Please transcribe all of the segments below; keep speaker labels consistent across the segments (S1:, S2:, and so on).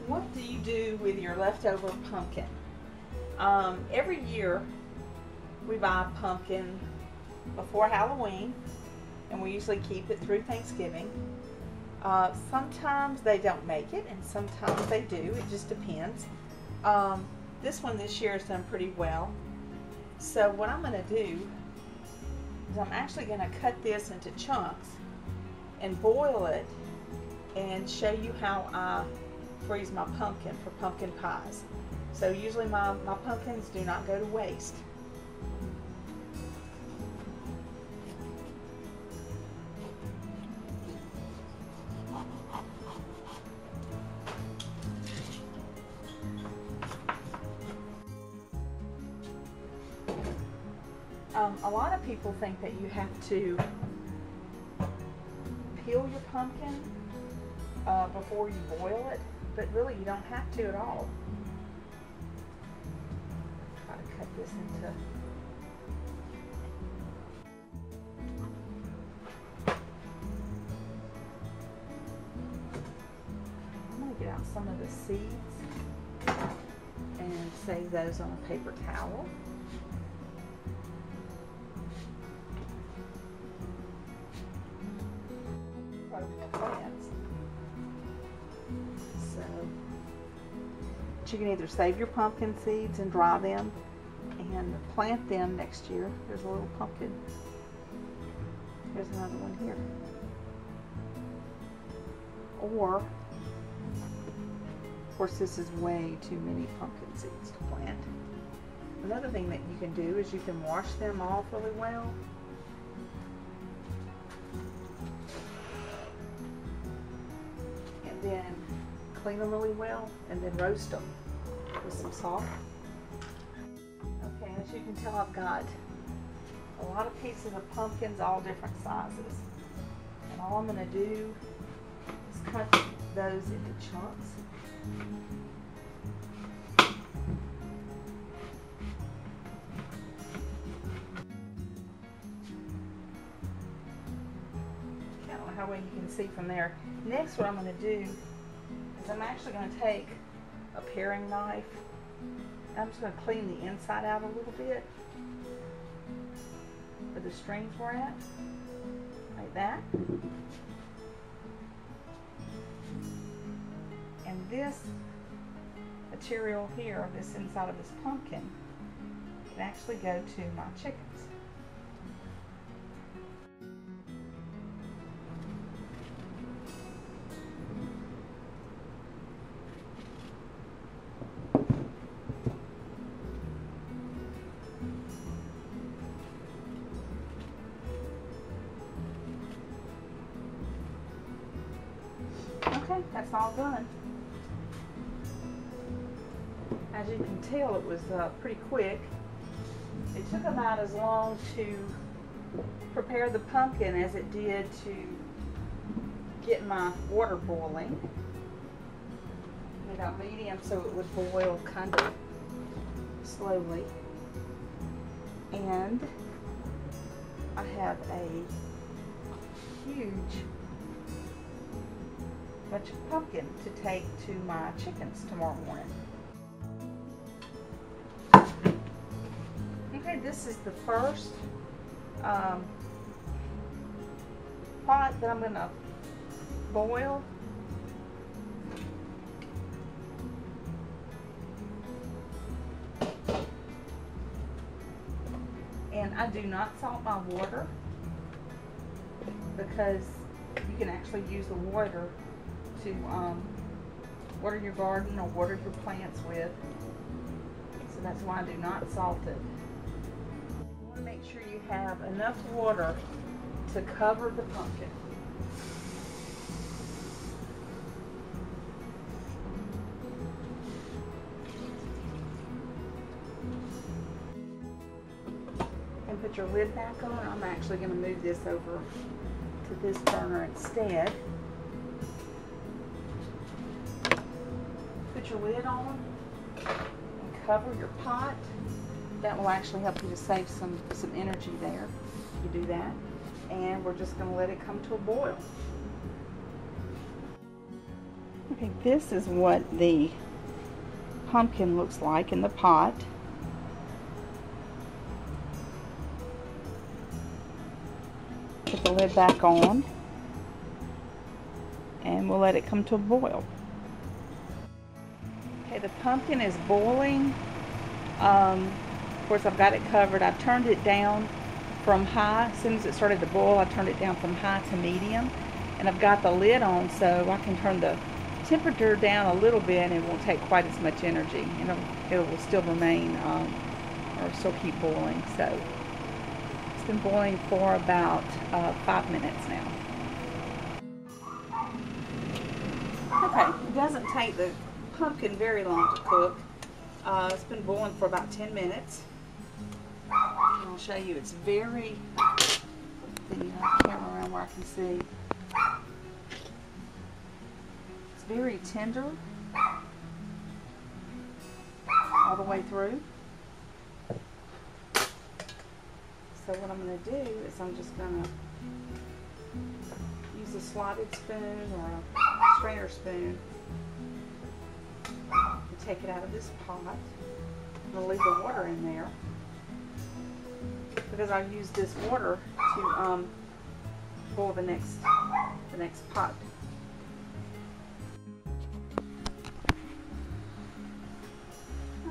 S1: What do you do with your leftover pumpkin? Every year we buy a pumpkin before Halloween, and we usually keep it through Thanksgiving. Sometimes they don't make it, and sometimes they do. It just depends. This one this year has done pretty well. So what I'm going to do is I'm actually going to cut this into chunks and boil it and show you how I freeze my pumpkin for pumpkin pies. So usually my pumpkins do not go to waste. A lot of people think that you have to peel your pumpkin before you boil it, but really you don't have to at all. Try to cut this into I'm going to get out some of the seeds and save those on a paper towel. You can either save your pumpkin seeds and dry them and plant them next year. There's a little pumpkin. There's another one here. Or, of course, this is way too many pumpkin seeds to plant. Another thing that you can do is you can wash them off really well. And then clean them really well and then roast them with some salt. Okay, as you can tell, I've got a lot of pieces of pumpkins, all different sizes. And all I'm going to do is cut those into chunks. I don't know how well you can see from there. Next, what I'm going to do is I'm actually going to take a paring knife. I'm just going to clean the inside out a little bit where the strings were at, like that. And this material here, this inside of this pumpkin, can actually go to my chickens. Okay, that's all done. As you can tell, it was pretty quick. It took about as long to prepare the pumpkin as it did to get my water boiling. I got medium so it would boil kind of slowly. And I have a huge bunch of pumpkin to take to my chickens tomorrow morning. Okay, this is the first pot that I'm going to boil. And I do not salt my water because you can actually use the water to water your garden or water your plants with. So that's why I do not salt it. You want to make sure you have enough water to cover the pumpkin. And put your lid back on. I'm actually going to move this over to this burner instead. Put your lid on and cover your pot. That will actually help you to save some energy there. You do that. And we're just going to let it come to a boil. Okay, this is what the pumpkin looks like in the pot. Put the lid back on and we'll let it come to a boil. Okay, the pumpkin is boiling. Of course, I've got it covered. I've turned it down from high. As soon as it started to boil, I turned it down from high to medium. And I've got the lid on so I can turn the temperature down a little bit and it won't take quite as much energy. And it will still remain, or still keep boiling. So it's been boiling for about 5 minutes now. Okay, it doesn't take the pumpkin very long to cook. It's been boiling for about 10 minutes. And I'll show you, it's very, the camera around where I can see. It's very tender all the way through. So what I'm going to do is I'm just going to use a slotted spoon or a strainer spoon to take it out of this pot. I'm going to leave the water in there because I use this water to boil the next pot.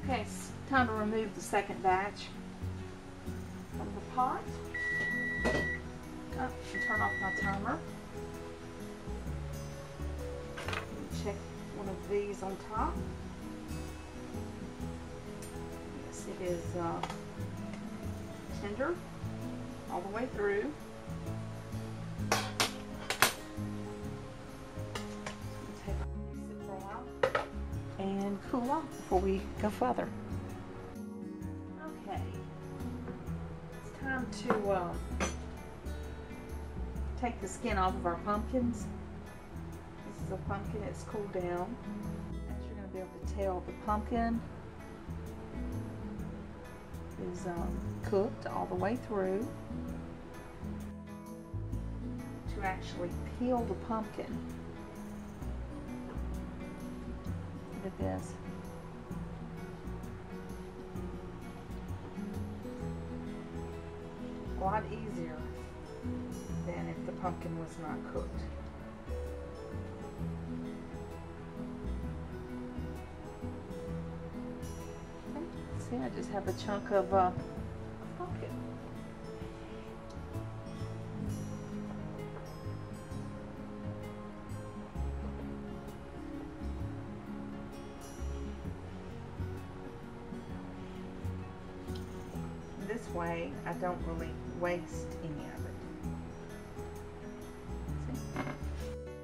S1: Okay, it's time to remove the second batch from the pot. And turn off my timer. Check one of these on top. Yes, it is tender all the way through. Take it for a while and cool off before we go further. Okay, it's time to take the skin off of our pumpkins. This is a pumpkin, it's cooled down. As you're going to be able to tell, the pumpkin is cooked all the way through. To actually peel the pumpkin, look at this. A lot easier than if the pumpkin was not cooked. Okay. See, I just have a chunk of pumpkin. This way, I don't really waste any of it.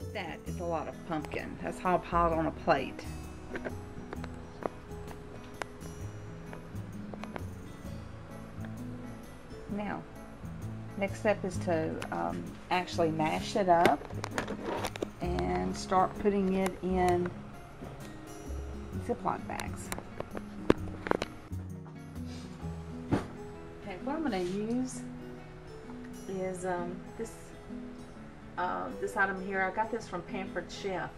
S1: See? That is a lot of pumpkin. That's all piled on a plate. Now, next step is to actually mash it up and start putting it in Ziploc bags. What I'm going to use is this item here. I got this from Pampered Chef,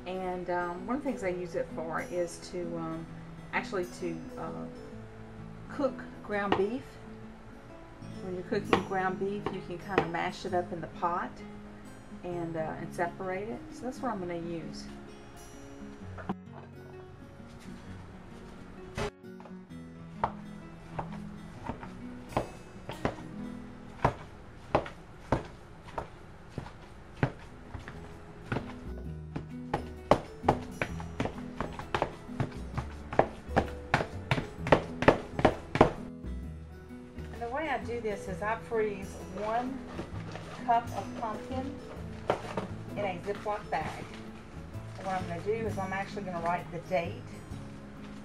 S1: and one of the things I use it for is to actually to cook ground beef. When you're cooking ground beef, you can kind of mash it up in the pot and separate it. So that's what I'm going to use. I do this is I freeze 1 cup of pumpkin in a Ziploc bag. And what I'm going to do is I'm actually going to write the date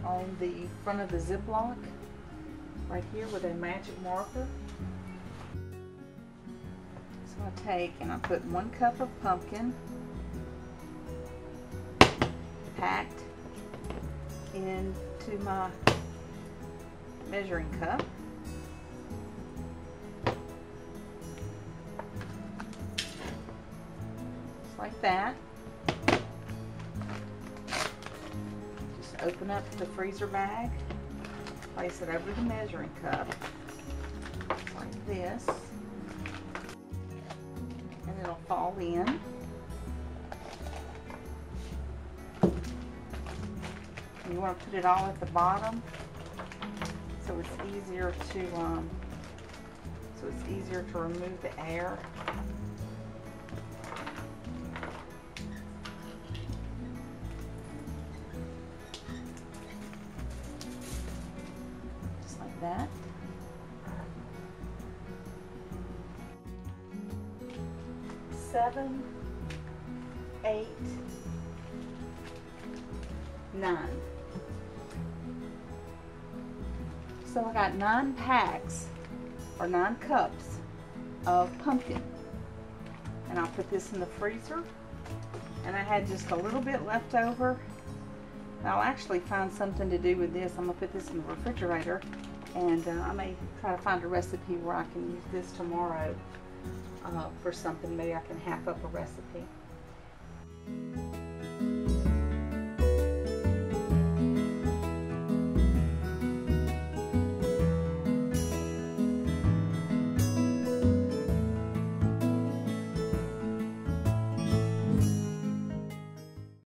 S1: on the front of the Ziploc right here with a magic marker. So I take and I put 1 cup of pumpkin packed into my measuring cup. Like that. open up the freezer bag, place it over the measuring cup, like this, and it'll fall in. And you want to put it all at the bottom, so it's easier to remove the air. Just like that. Seven, 8, 9. So I got 9 packs, or 9 cups of pumpkin. And I'll put this in the freezer. And I had just a little bit left over. I'll actually find something to do with this. I'm going to put this in the refrigerator. And I may try to find a recipe where I can use this tomorrow for something. Maybe I can half up a recipe.